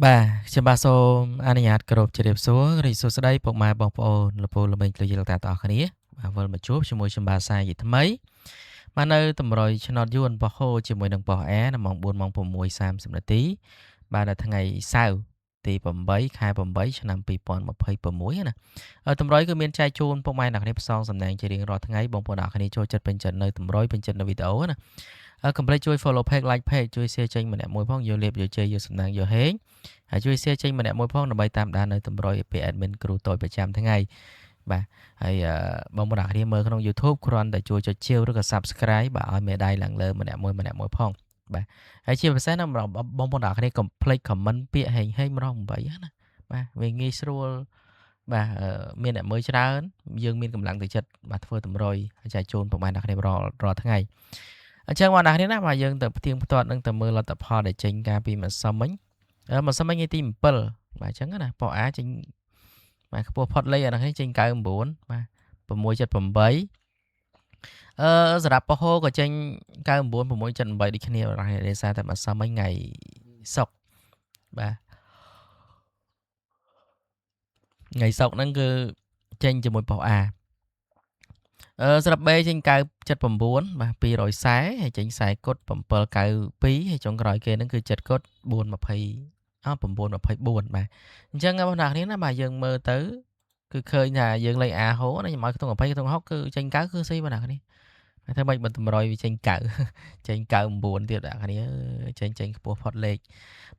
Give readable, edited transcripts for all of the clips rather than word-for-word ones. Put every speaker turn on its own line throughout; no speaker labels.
បាទខ្ញុំបាទសូមអនុញ្ញាតគោរពជម្រាបសួររីកសួស្តីពុកម៉ែបងប្អូនលោកពូលោកមីងគ្រូយាយលោកតាទាំងអស់គ្នាបាទវិលមកជួបជាមួយខ្ញុំបាទសាយថ្មីបាទនៅតម្រុយឆ្នោតយួនបោះហូជាមួយនឹងបោះអែនៅម៉ោង4ម៉ោង6:30នាទីបាទនៅថ្ងៃសៅរ៍ទី8ខែ8ឆ្នាំ2026ណាតម្រុយគឺមានចែកជូនពុកម៉ែអ្នកគ្នាផ្សងសំដែងជារៀងរាល់ថ្ងៃបងប្អូនអ្នកគ្នាចូលចិត្តពេញចិត្តនៅតម្រុយពេញចិត្តនៅវីដេអូណាកុំភ្លេចជួយ follow page like page ជួយ share ចេញម្នាក់មួយផងយកលៀបយកជ័យយកសំណាងយកហេងហើយជួយ share ចេញម្នាក់មួយផងដើម្បីតាមដាននៅតម្រុយពី admin គ្រូតូចប្រចាំថ្ងៃបាទហើយបងប្អូនអ្នកគ្នាមើលក្នុង YouTube គ្រាន់តែជួយចុចជាវឬក៏ Subscribe បាទឲ្យមេដៃឡើងលើម្នាក់មួយផងបាទហើយជាពិសេសណាបងប្អូនអ្នកគ្នាកុំភ្លេច comment ពាក្យហេងហេងម្ដង8ណាបាទវាងាយស្រួលបាទមានអ្នកមើលច្រើនយើងមានកម្លាំងទឹកចិត្តបាទធ្វើតម្រុយហើយចែកជូនប្រហែលអ្នកគ្នារាល់ថ្ងៃអញ្ចឹងបងប្អូនអ្នកគ្នាណាបាទយើងទៅផ្ទៀងផ្ទាត់នឹងទៅមើលលទ្ធផលដែលចេញកាលពីម្សិលមិញថ្ងៃទី7បាទអញ្ចឹងណាប៉អាចេញបាទខ្ពស់ផុតលេខអានេះចេញ99បាទ678សម្រាប់ប៉ហូក៏ចេញ99 678ដូចគ្នាបាទដោយសារតែម្សិលមិញថ្ងៃសុក្របាទថ្ងៃសុក្រហ្នឹងគឺចេញជាមួយប៉ោះអាសម្រាប់ B ចេញ979បាទ240ហើយចេញ40គុត792ហើយចុងក្រោយគេហ្នឹងគឺ7គុត420 924បាទអញ្ចឹងបងប្អូនគ្នាណាបាទយើងមើលទៅគឺឃើញថាយើងលេខ A ហូណាខ្ញុំឲ្យខ្ទង់20ខ្ទង់60គឺចេញ9គឺស៊ីបងប្អូនគ្នាធ្វើម៉េចបើតម្រុយវាចេញ9ចេញ99ទៀតបងប្អូនគ្នាចេញខ្ពស់ផុតលេខ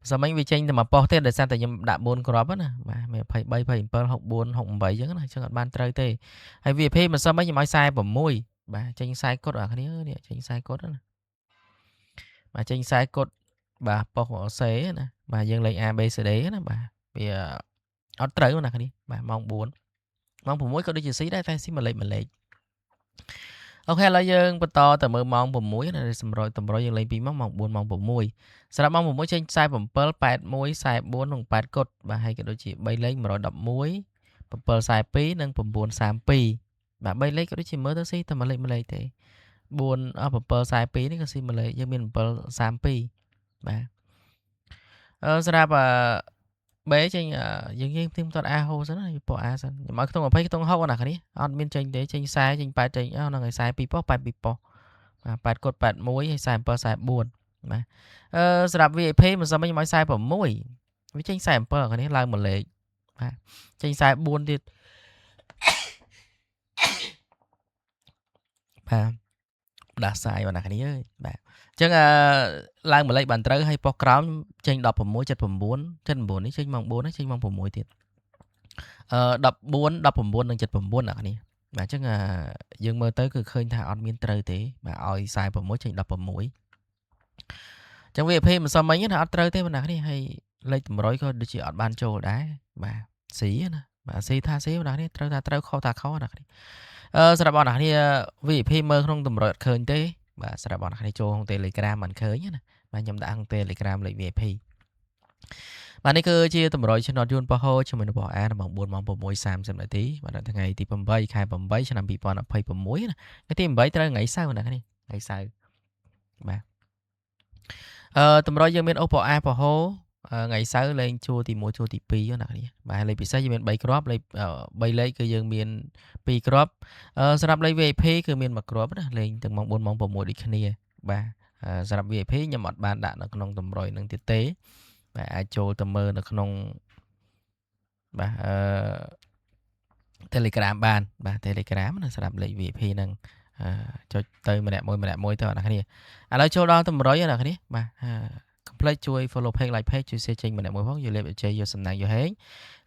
ម្សិលមិញវាចេញតែមួយប៉ុស្តិ៍ទៀតដោយសារតែខ្ញុំដាក់4គ្រាប់ណាបាទមាន23 27 64 68អញ្ចឹងណាអញ្ចឹងអត់បានត្រូវទេហើយ VIP ម្សិលមិញខ្ញុំឲ្យ46បាទចេញ40គុតបងប្អូនគ្នានេះចេញ40គុតណាបាទចេញ40គុតបាទប៉ុស្តិ៍សេណាបាទយើងលេខ A B C D ណាបាទវាអត់ត្រូវណាគ្នាបាទម៉ោង4ម៉ោង6ក៏ដូចជាស៊ីដែរតែស៊ីមួយលេខអូខេឥឡូវយើងបន្តទៅមើលម៉ោង6ណាតម្រុយយើងលេង2ម៉ោង4ម៉ោង6សម្រាប់ម៉ោង6ចេញ47 81 44និង8គុតបាទហើយក៏ដូចជា3លេខ111 742និង932បាទ3លេខក៏ដូចជាមើលទៅស៊ីតែមួយលេខទេ742នេះក៏ស៊ីមួយលេខយើងមាន732បាទសម្រាប់B ចេញយើងផ្ទៀងផ្ទាត់ A ហូសិនណាពណ៌ A សិនខ្ញុំឲ្យខ្ទង់20ខ្ទង់60ណាគ្នាអត់មានចេញទេចេញ40ចេញ8ចេញហ្នឹងហើយ42ប៉ុស្82ប៉ុស្បាទ8គុត81ហើយ47 44បាទសម្រាប់ VIP មិនសមខ្ញុំឲ្យ46វាចេញ47គ្នាឡើងមួយលេខបាទចេញ44ទៀតបាទដាស់សាយបងប្អូនគ្នាអើយបាទអញ្ចឹងឡើងមួយលេខបានត្រូវហើយប៉ុស្ក្រោមចេញ16 79 79នេះចេញម៉ោង4នេះចេញម៉ោង6ទៀត14 19និង79អ្នកគ្នាបាទអញ្ចឹងយើងមើលទៅគឺឃើញថាអត់មានត្រូវទេបាទឲ្យ46ចេញ16អញ្ចឹង VIP មិនសមមិញណាអត់ត្រូវទេបងប្អូនគ្នាហើយលេខតម្រុយក៏ដូចជាអត់បានចូលដែរបាទស៊ីណាបាទស៊ីថាស៊ីបងប្អូនគ្នាត្រូវថាត្រូវខុសថាខុសណាគ្នាសម្រាប់បងប្អូនគ្នា VIP មើលក្នុងតម្រុយអត់ឃើញទេបាទសម្រាប់បងប្អូនគ្នាចូលក្នុង Telegram មិនឃើញណាបាទខ្ញុំដាក់ក្នុង Telegram លេខ VIP បាទនេះគឺជាតម្រុយឆ្នោតយួនប៉ោះហូជាមួយនឹងប៉ោះអានៅម៉ោង4ម៉ោង6:30នាទីបាទនៅថ្ងៃទី8ខែ8ឆ្នាំ2026ណាថ្ងៃទី8ត្រូវថ្ងៃសៅរ៍ណានេះថ្ងៃសៅរ៍បាទតម្រុយយើងមានអូប៉ោអាប៉ោះហូថ្ងៃសៅរ៍លេងជួរទី1ជួរទី2ណានេះបាទលេខពិសេសយើងមាន3គ្រាប់លេខ3លេខគឺយើងមាន2គ្រាប់សម្រាប់លេខ VIP គឺមាន1គ្រាប់ណាលេងទាំងម៉ោង4ម៉ោង6ដូចគ្នាបាទសម្រាប់ VIP ខ្ញុំអត់បានដាក់នៅក្នុងតម្រុយនឹងទៀតទេបាទអាចចូលទៅមើលនៅក្នុងបាទTelegram បានបាទ Telegram ណាសម្រាប់លេខ VIP ហ្នឹងចុចទៅម្នាក់មួយទៅអ្នកគ្នាឥឡូវចូលដល់តម្រុយអ្នកគ្នាបាទកុំភ្លេចជួយ follow page like page ជួយ share ចេញម្នាក់មួយផងយកលេបជ័យយកសំណាងយកហេង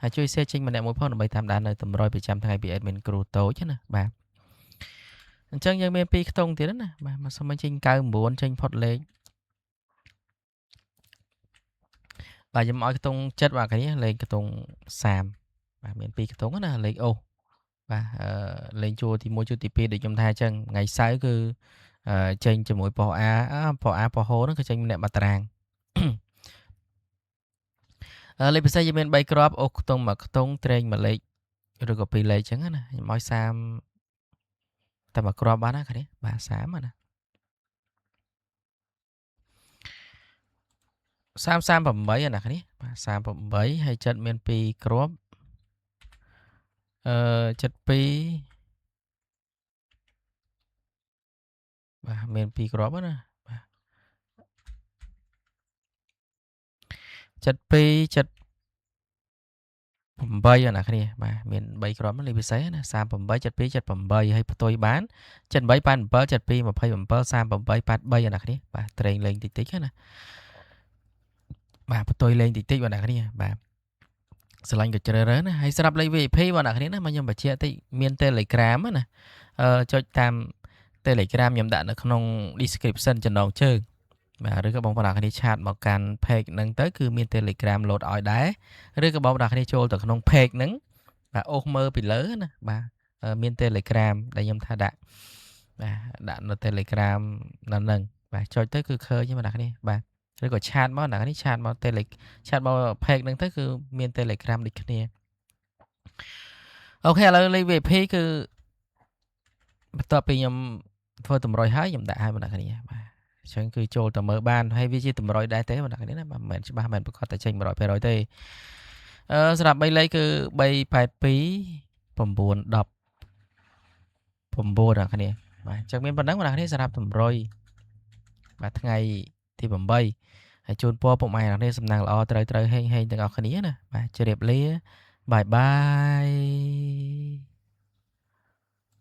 ហើយជួយ share ចេញម្នាក់មួយផងដើម្បីតាមដាននៅតម្រុយប្រចាំថ្ងៃពី admin គ្រូតូចណាបាទអញ្ចឹងយើងមាន2ខ្ទង់ទៀតណាបាទមកសុំចេញ99ចេញផុតលេខបាទខ្ញុំឲ្យខ្ទង់ចិត្តបាទគ្នាលេខខ្ទង់30បាទមាន2ខ្ទង់ណាលេខអូបាទលេងជួរទី1ជួរទី2ដូចខ្ញុំថាអញ្ចឹងថ្ងៃសៅរ៍គឺចេញជាមួយប៉ោះអាប៉ោះហូហ្នឹងគឺចេញម្នាក់មួយតារាងលេខពិសេសយើងមាន3គ្រាប់អូខ្ទង់មួយខ្ទង់ត្រេងមួយលេខឬក៏2លេខអញ្ចឹងណាខ្ញុំឲ្យ30តែមួយគ្រាប់បានណាគ្នាបាទ30ណា38ណាគ្នា 38 ហើយចិត្តមាន2គ្រាប់ចិត្ត2បាទមាន2គ្រាប់ណាបាទចិត្ត2ចិត្ត8អ្នកគ្នាបាទមាន3គ្រាប់លេខពិសេសណា38ចិត្ត2ចិត្ត8ហើយផ្ទុយបានចិត្ត8 87ចិត្ត2 27 38 83អ្នកគ្នាបាទត្រេងលេងតិចៗណាបាទផ្ទុយលេងតិចៗបងអ្នកគ្នាបាទស្រឡាញ់ក៏ជ្រើសរើសណាហើយស្រាប់លេខ VIP បងអ្នកគ្នាណាមកខ្ញុំបញ្ជាក់តិចមាន Telegram ណាចុចតាម Telegram ខ្ញុំដាក់នៅក្នុង description ចំណងជើងបាទឬក៏បងប្អូនគ្នាឆាតមកកាន់ page ហ្នឹងទៅគឺមាន Telegram load ឲ្យដែរឬក៏បងប្អូនគ្នាចូលទៅក្នុង page ហ្នឹងបាទអូសមើលពីលើណាបាទមាន Telegram ដែលខ្ញុំថាដាក់នៅ Telegram នៅហ្នឹងបាទចុចទៅគឺឃើញបងប្អូនគ្នាបាទឬក៏ឆាតមកអ្នកនេះឆាតមក ឆាតមក page ហ្នឹងទៅគឺមាន Telegram ដូចគ្នាអូខេឥឡូវលេខ VIP គឺបន្ទាប់ពីខ្ញុំធ្វើតម្រុយហើយខ្ញុំដាក់ឲ្យបងប្អូនគ្នាបាទអញ្ចឹងគឺចូលទៅមើលបានហើយវាជាតម្រុយដែរទេបងប្អូនណាមិនមែនច្បាស់មិនប្រកាសតែចេញ 100% ទេសម្រាប់3លេខគឺ382 9 10 9បងប្អូនគ្នាបាទអញ្ចឹងមានប៉ុណ្ណឹងបងប្អូនគ្នាសម្រាប់តម្រុយបាទថ្ងៃទី8ហើយជូនពរពុកម៉ែអ្នកនេះសំណាងល្អត្រូវហេងទាំងអស់គ្នាណាបាទជម្រាបលាបាយបាយ